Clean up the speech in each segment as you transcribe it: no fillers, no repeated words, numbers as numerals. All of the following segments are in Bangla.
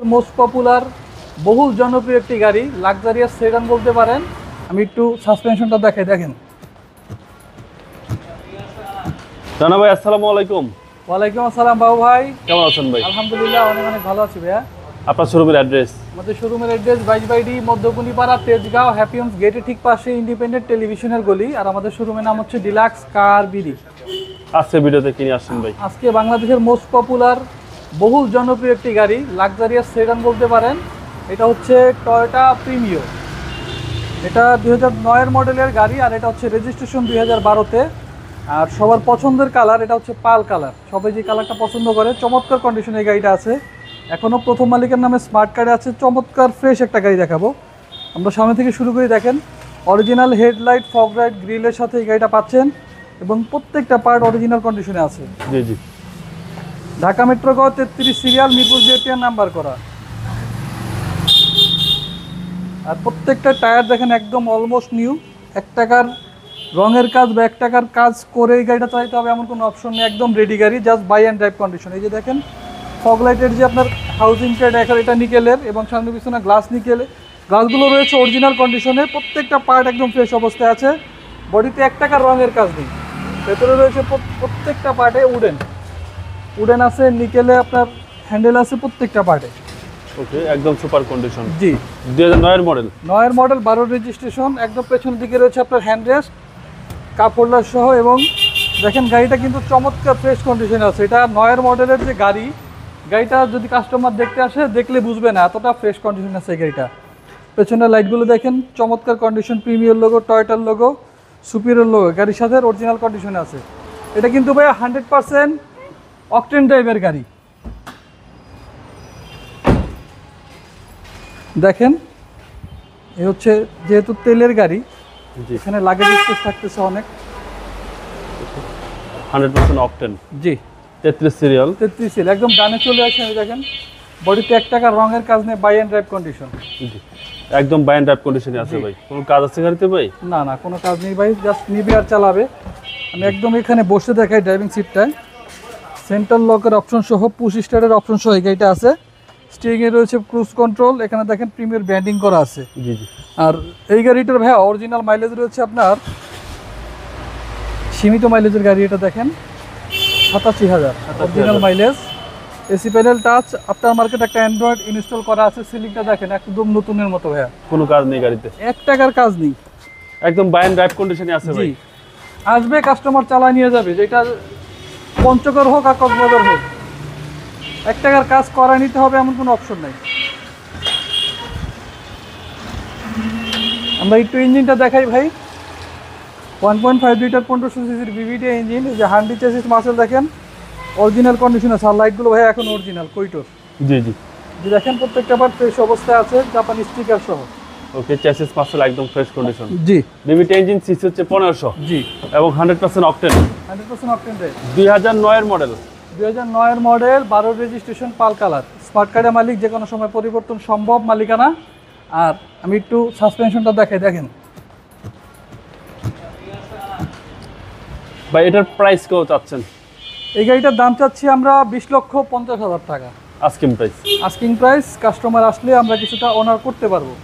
মোস্ট পপুলার বহুল জনপ্রিয় একটি গাড়ি, লাক্সারিয়াস সেডান বলতে পারেন। আমি একটু সাসপেনশনটা দেখাই, দেখেন। রানা ভাই, আসসালামু আলাইকুম। ওয়ালাইকুম আসসালাম বাবু ভাই, কেমন আছেন ভাই? আলহামদুলিল্লাহ অনেক অনেক ভালো আছি ভাইয়া। আপনার শোরুমের অ্যাড্রেস? আমাদের শোরুমের অ্যাড্রেস 22/ডি মধ্যকুনিপাড়া, তেজগাঁও, হ্যাপিয়ন্স গেটের ঠিক পাশে ইন্ডিপেন্ডেন্ট টেলিভিশনের গলি। আর আমাদের শোরুমের নাম হচ্ছে ডিলাক্স কার বিডি। আজকে ভিডিওতে কিনে আসছেন ভাই? আজকে বাংলাদেশের মোস্ট পপুলার বহুল জনপ্রিয় একটি গাড়ি, লাক্সারিয়াস সেডান বলতে পারেন। এটা হচ্ছে টয়োটা প্রিমিও। এটা 2009-এর মডেলের গাড়ি, আর এটা হচ্ছে রেজিস্ট্রেশন 2012-তে। আর সবার পছন্দের কালার এটা হচ্ছে পাল কালার, সবাই যে কালারটা পছন্দ করে। চমৎকার কন্ডিশনে এই গাড়িটা আছে, এখনও প্রথম মালিকের নামে স্মার্ট কার্ডে আছে। চমৎকার ফ্রেশ একটা গাড়ি দেখাবো। আমরা সামনে থেকে শুরু করে দেখেন, অরিজিনাল হেডলাইট, ফগ লাইট, গ্রিলের সাথে এই গাড়িটা পাচ্ছেন, এবং প্রত্যেকটা পার্ট অরিজিনাল কন্ডিশনে আছে। জি জি। ঢাকা মেট্রো গ 33 সিরিয়াল, মিরপুর বিআরটিআর নাম্বার করা। আর প্রত্যেকটা টায়ার দেখেন একদম অলমোস্ট নিউ। 1 টাকার রঙের কাজ বা 1 টাকার কাজ করে এই গাড়িটা চালাতে হবে এমন কোনো অপশন নেই, একদম রেডি গাড়ি, just buy and drive condition. এই যে দেখেন ফগ লাইটের যে আপনার হাউজিং প্যাড, এটা নিকেলের, এবং সামনে পিছনে গ্লাস নিকেলে, গ্লাসগুলো রয়েছে অরিজিনাল কন্ডিশনে। প্রত্যেকটা পার্ট একদম ফ্রেশ অবস্থায় আছে। বডিতে 1 টাকার রঙের কাজ নেই। ভেতরে রয়েছে প্রত্যেকটা পার্টে উডেন আছে, নিকেলে আপনার হ্যান্ডেল আছে প্রত্যেকটা পার্টে। ওকে, একদম সুপার কন্ডিশন। জি, 2009-এর মডেল। 9-এর মডেল, 12 রেজিস্ট্রেশন। একদম পেছনের দিকে রয়েছে আপনার হ্যান্ড রেস্ট, কাপ হোল্ডার সহ। এবং দেখেন গাড়িটা কিন্তু চমৎকার ফ্রেশ কন্ডিশনে আছে। এটা 9-এর মডেলের যে গাড়িটা যদি কাস্টমার দেখতে আসে, দেখলে বুঝবে না এতটা ফ্রেশ কন্ডিশন আছে এই গাড়িটা। পেছনের লাইটগুলো দেখেন চমৎকার কন্ডিশন, প্রিমিয়ার লোগো, টয়োটার লোগো, সুপিরিয়র লোগো, গাড়ির সাথে অরিজিনাল কন্ডিশনে আছে। এটা কিন্তু ভাই 100% অকটেন ড্রাইভের গাড়ি। দেখেন, এ হচ্ছে যেহেতু তেলের গাড়ি, এখানে লাগেজ স্পেস থাকতেছে অনেক। 100% অকটেন। জি, 33 সিরিয়াল। 33 সিল একদম ডানে চলে আসে। দেখেন বডিতে 1 টাকার রঙের কাজ নেই, বাই অ্যান্ড ড্রাইভ কন্ডিশন। জি, একদম বাই অ্যান্ড ড্রাইভ কন্ডিশনে আছে ভাই। কোনো কাজ আছে গাড়িতে ভাই? না না, কোনো কাজ নেই ভাই, জাস্ট নিবে আর চালাবে। আমি একদম এখানে বসে দেখাই ড্রাইভিং সিটটায়। সেন্ট্রাল লকের অপশন সহ, পুশ স্টার্টের অপশন সহ এই গাড়িটা আছে। স্টিয়ারিং এ রয়েছে ক্রুজ কন্ট্রোল, এখানে দেখেন প্রিমিয়ার ব্র্যান্ডিং করা আছে। জি জি। আর এই গাড়িটার ভাই অরিজিনাল মাইলেজ রয়েছে আপনার, সীমিত মাইলেজের গাড়ি। এটা দেখেন 87,000 original mileage. AC panel touch, after market একটা অ্যান্ড্রয়েড ইনস্টল করা আছে। সিলিংটা দেখেন একদম নতুনের মতো ভাইয়া, কোনো কাজ নেই গাড়িতে, 1 টাকার কাজ নেই, একদম বাই অ্যান্ড ড্রাইভ কন্ডিশনে আছে ভাই। জি, আসবে কাস্টমার চালায় নিয়ে যাবে, যেটা পঞ্চগড় হোক আর কক্সবাজার হোক, 1 টাকার কাজ করায় নিতে হবে এমন কোনো অপশন নাই। আমরা একটু ইঞ্জিনটা দেখাই ভাই। 1.5 লিটার 1500 সিসির ভিভিটি ইঞ্জিন। যে হান্ডি চেসিস মাসেল দেখেন অরিজিনাল কন্ডিশন আছে। আর লাইটগুলো ভাই এখন অরিজিনাল কোইটোর। জি জি। যে দেখেন প্রত্যেকটা পার্ট ফ্রেশ অবস্থায় আছে, জাপানি স্টিকার সহ। ওকে, চ্যাসিস মাসেল একদম ফ্রেশ কন্ডিশন। জি, ভিভিটি ইঞ্জিন, সিসি হচ্ছে 1500। জি, এবং 100% অকটেন। 100% octane drive. 2009-এর মডেল। 2009-এর model, 12 registration, pearl colour. Smart কার্ডের মালিক, যে কোনো সময় পরিবর্তন সম্ভব মালিকানা। আর আমি একটু সাসপেনশনটা দেখাই, দেখেন। ভাই, এটার প্রাইস কত চাচ্ছেন? এই গাড়িটার দাম চাচ্ছি আমরা 20,50,000 টাকা asking price. Asking price. Customer আসলে আমরা কিছুটা অনার করতে পারবো।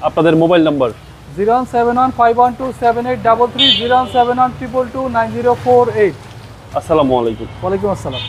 আপনাদের মোবাইল নাম্বার? 07151278333, 071222904 8। আসসালামু আলাইকুম। ওয়ালাইকুম আসসালাম।